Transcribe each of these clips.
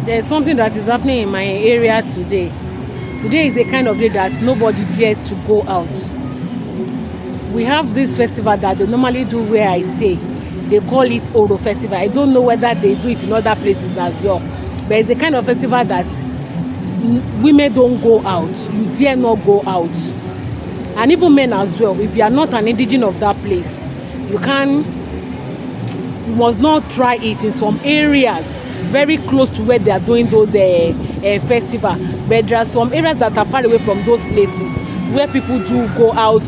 There's something that is happening in my area today. Today is a kind of day that nobody dares to go out. We have this festival that they normally do where I stay. They call it Oro Festival. I don't know whether they do it in other places as well. But it's a kind of festival that women don't go out. You dare not go out. And even men as well. If you are not an indigene of that place, you must not try it in some areas very close to where they are doing those festival. But there are some areas that are far away from those places where people do go out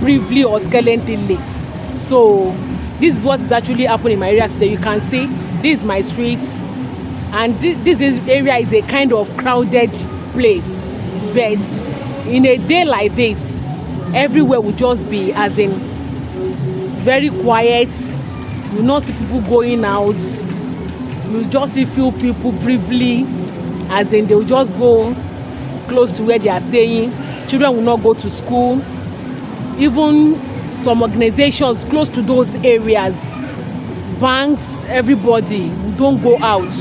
briefly or skeletally. So this is what is actually happening in my area today. You can see this is my street, and this area is a kind of crowded place. But in a day like this, everywhere will just be as in very quiet. You will not see people going out. You just see few people briefly, as in they will just go close to where they are staying. Children will not go to school. Even some organizations close to those areas, banks, everybody don't go out.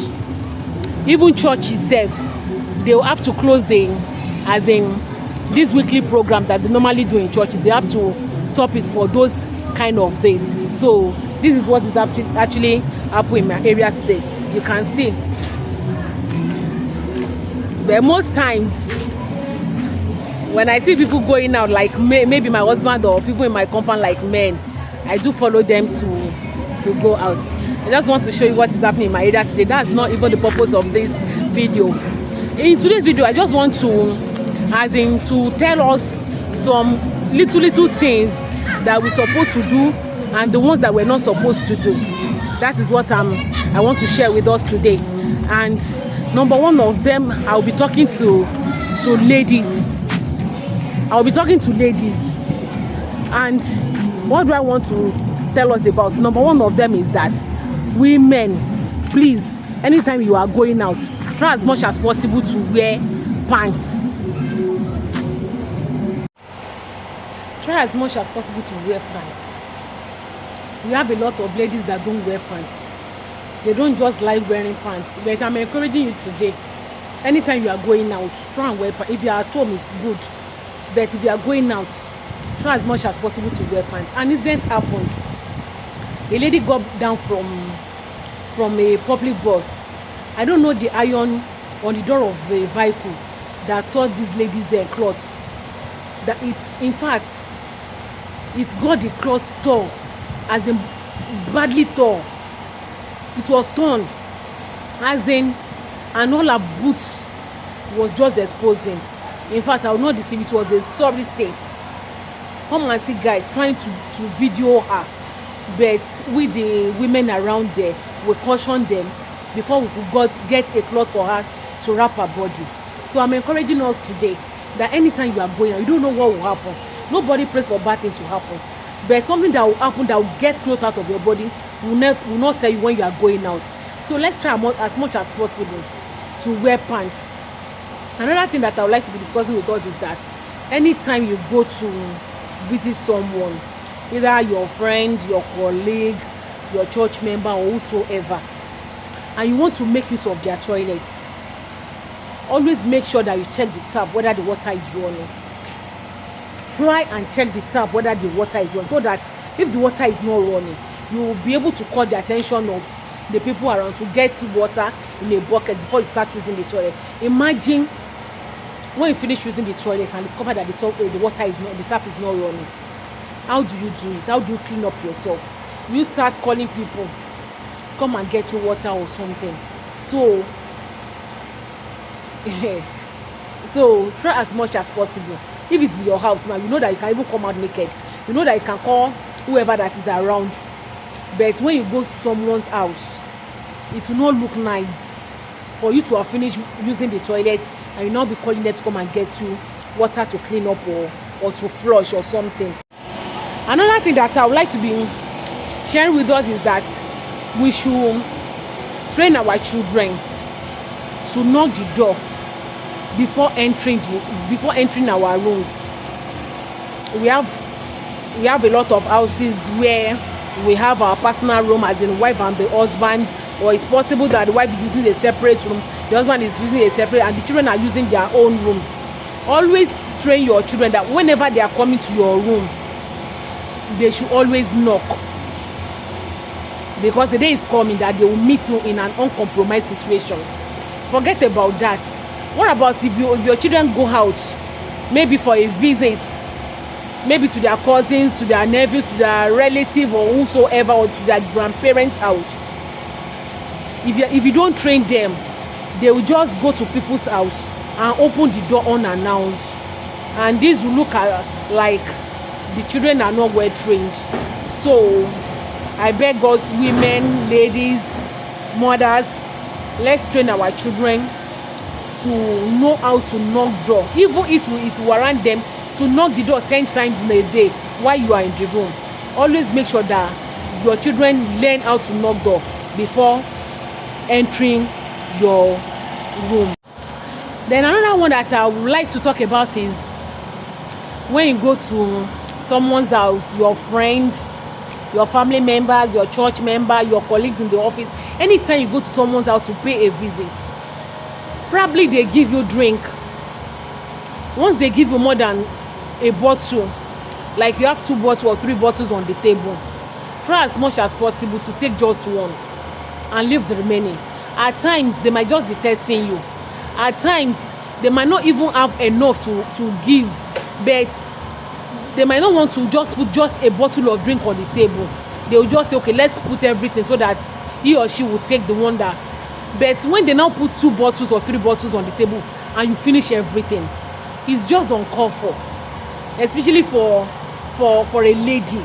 Even church itself, they will have to close as in this weekly program that they normally do in church. They have to stop it for those kind of days. So this is what is actually happening in my area today. You can see. But most times when I see people going out, like maybe my husband or people in my compound, like men, I do follow them to go out. I just want to show you what is happening in my area today. That's not even the purpose of this video. In today's video, I just want to tell us some little things that we're supposed to do and the ones that we're not supposed to do. That is what I want to share with us today. And number one of them, I'll be talking to ladies. I'll be talking to ladies. And what do I want to tell us about? Number one of them is that women, please, anytime you are going out, try as much as possible to wear pants. Try as much as possible to wear pants. We have a lot of ladies that don't wear pants. They don't just like wearing pants. But I'm encouraging you today, anytime you are going out, try and wear pants. If you are at home, it's good. But if you are going out, try as much as possible to wear pants. An incident happened. A lady got down from a public bus. I don't know the iron on the door of the vehicle that saw this lady's cloth. That in fact, it got the cloth torn, as in badly torn. It was torn, as in, and all her boots was just exposing. In fact, I will not deceive, it was a sorry state. Come and see guys trying to video her, but with the women around there, we caution them before we could get a cloth for her to wrap her body. So I'm encouraging us today that anytime you are going out, you don't know what will happen. Nobody prays for bad things to happen. But something that will happen that will get clothes out of your body will not tell you when you are going out. So let's try as much as possible to wear pants. Another thing that I would like to be discussing with us is that anytime you go to visit someone, either your friend, your colleague, your church member, or whosoever, and you want to make use of their toilets, always make sure that you check the tap whether the water is running. Try and check the tap whether the water is running, so that if the water is not running, you will be able to call the attention of the people around to get water in a bucket before you start using the toilet. Imagine when you finish using the toilet and discover that the tap is not running. How do you do it? How do you clean up yourself? You start calling people to come and get you water or something. So so try as much as possible. If it's in your house now, you know that you can even come out naked. You know that you can call whoever that is around. But when you go to someone's house, it will not look nice for you to have finished using the toilet and you not be calling them to come and get you water to clean up or to flush or something. Another thing that I would like to be sharing with us is that we should train our children to knock the door before entering our rooms. We have a lot of houses where we have our personal room, as in wife and the husband, or it's possible that the wife is using a separate room the husband is using a separate, and the children are using their own room. Always train your children that whenever they are coming to your room, they should always knock, because the day is coming that they will meet you in an uncompromised situation. Forget about that. What about if your children go out, maybe for a visit, maybe to their cousins, to their nephews, to their relative, or whosoever, or to their grandparents' house? If you don't train them, they will just go to people's house and open the door unannounced, and this will look like the children are not well trained. So I beg us, women, ladies, mothers, let's train our children to know how to knock door. Even it will warrant them to knock the door 10 times in a day while you are in the room. Always make sure that your children learn how to knock door before entering your room. Then another one that I would like to talk about is when you go to someone's house, your friend, your family members, your church member, your colleagues in the office, anytime you go to someone's house to pay a visit, probably they give you drink. Once they give you more than a bottle, like you have 2 bottles or 3 bottles on the table, try as much as possible to take just one and leave the remaining. At times they might just be testing you. At times they might not even have enough to give, but they might not want to just put just a bottle of drink on the table. They will just say, okay, let's put everything, so that he or she will take the one that. But when they now put 2 bottles or 3 bottles on the table and you finish everything, it's just uncalled for. Especially for a lady.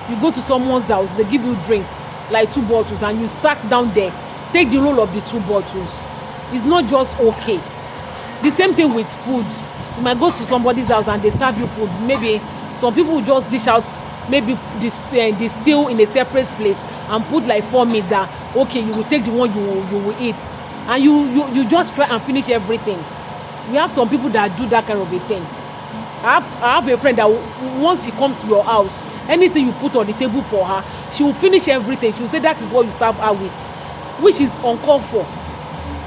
You go to someone's house, they give you drink, like 2 bottles, and you sat down there, take the roll of the 2 bottles. It's not just okay. The same thing with food. You might go to somebody's house and they serve you food. Maybe some people will just dish out maybe the stew in a separate plate and put like 4 meat that, okay, you will take the one you will eat, and you just try and finish everything. We have some people that do that kind of a thing. I have a friend that once she comes to your house, anything you put on the table for her, she will finish everything. She will say that is what you serve her with, which is uncalled for.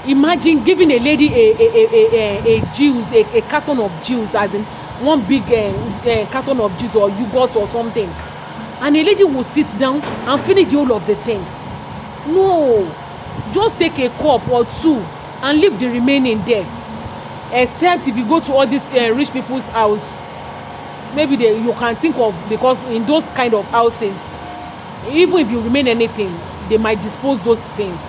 Imagine giving a lady a juice, a carton of juice, as in one big carton of juice or yogurt or something, and a lady will sit down and finish the whole of the thing. No, just take a cup or 2 and leave the remaining there. Except if you go to all these rich people's house, maybe you can think of, because in those kind of houses, even if you remain anything, they might dispose those things.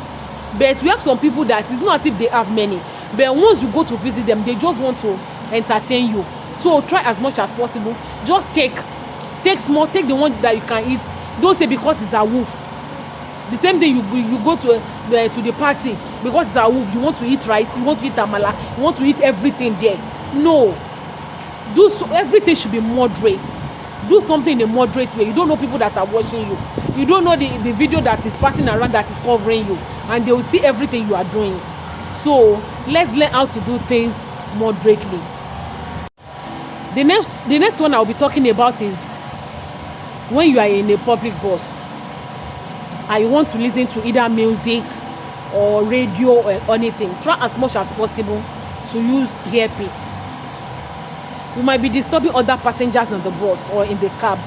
But we have some people that it's not as if they have many, but once you go to visit them, they just want to entertain you. So try as much as possible. Just take small, take the one that you can eat. Don't say because it's a wolf. The same thing, you go to the party because it's a wolf. You want to eat rice, you want to eat amala, you want to eat everything there. No, everything should be moderate. Do something in a moderate way. You don't know people that are watching you. You don't know the video that is passing around that is covering you, and they will see everything you are doing. So let's learn how to do things moderately. The next one I'll be talking about is when you are in a public bus and you want to listen to either music or radio or anything. Try as much as possible to use earpiece. You might be disturbing other passengers on the bus or in the cab.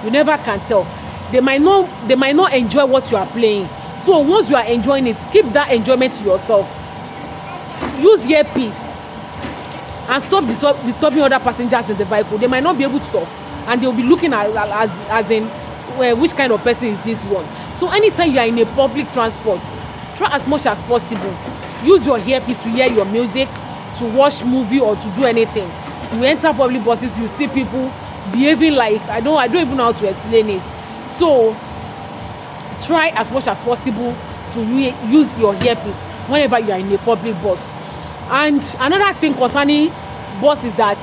You never can tell. They might not enjoy what you are playing. So once you are enjoying it, keep that enjoyment to yourself. Use earpiece and stop disturbing other passengers in the vehicle. They might not be able to talk, and they will be looking as in, well, which kind of person is this one? So anytime you are in a public transport, try as much as possible. Use your earpiece to hear your music, to watch movie, or to do anything. You enter public buses, you see people behaving like, I don't even know how to explain it. So try as much as possible to use your earpiece whenever you are in a public bus. And another thing concerning bus is that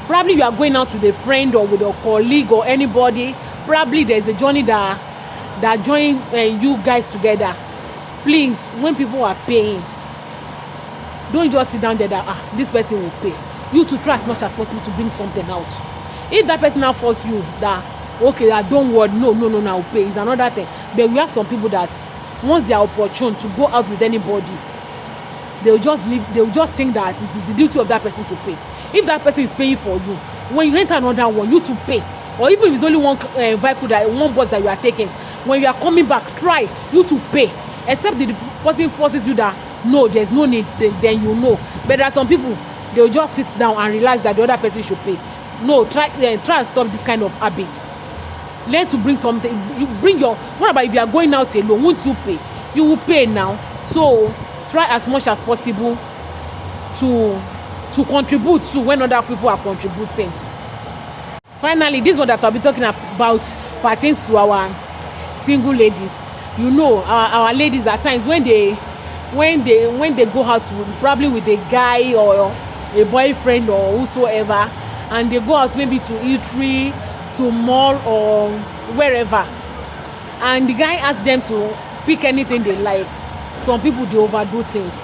probably you are going out with a friend or with a colleague or anybody. Probably there's a journey that join you guys together. Please, when people are paying, don't just sit down there that this person will pay. You to try as much as possible to bring something out. If that person now force you that, okay, don't worry, no, I'll pay, it's another thing. But we have some people that once they are opportune to go out with anybody, they will just believe, they will just think that it is the duty of that person to pay. If that person is paying for you, when you enter another one, you to pay. Or even if it's only one vehicle, that one bus that you are taking, when you are coming back, try you to pay. Except the person forces you that no, there's no need, then you know. But there are some people, they will just sit down and realize that the other person should pay. No, try and stop this kind of habits. Learn to bring something. You bring your, what about if you are going out alone, won't you pay? You will pay now. So try as much as possible to contribute to when other people are contributing. Finally, this one that I'll be talking about pertains to our single ladies. You know, our ladies at times when they go out probably with a guy or a boyfriend or whosoever, and they go out maybe to eatery, to mall or wherever, and the guy asks them to pick anything they like. Some people, they overdo things.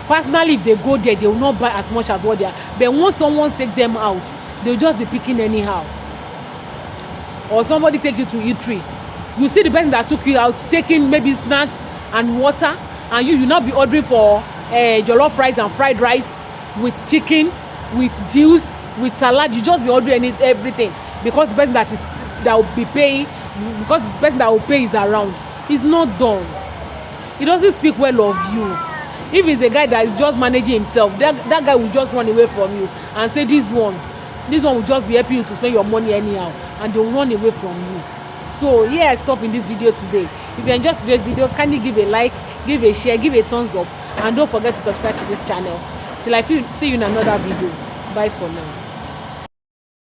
Personally, if they go there, they will not buy as much as what they are. But once someone take them out, they'll just be picking anyhow. Or somebody take you to eatery, you see the person that took you out taking maybe snacks and water, and you now be ordering for jollof rice and fried rice with chicken, with juice, with salad. You just be ordering everything because the person that will be paying, because the person that will pay is around. It's not done. It doesn't speak well of you. If it's a guy that is just managing himself, that guy will just run away from you and say this one will just be helping you to spend your money anyhow, and they will run away from you. So here I stop in this video today. If you enjoyed today's video, kindly give a like, give a share, give a thumbs up, and don't forget to subscribe to this channel. Till I see you in another video. Bye for now.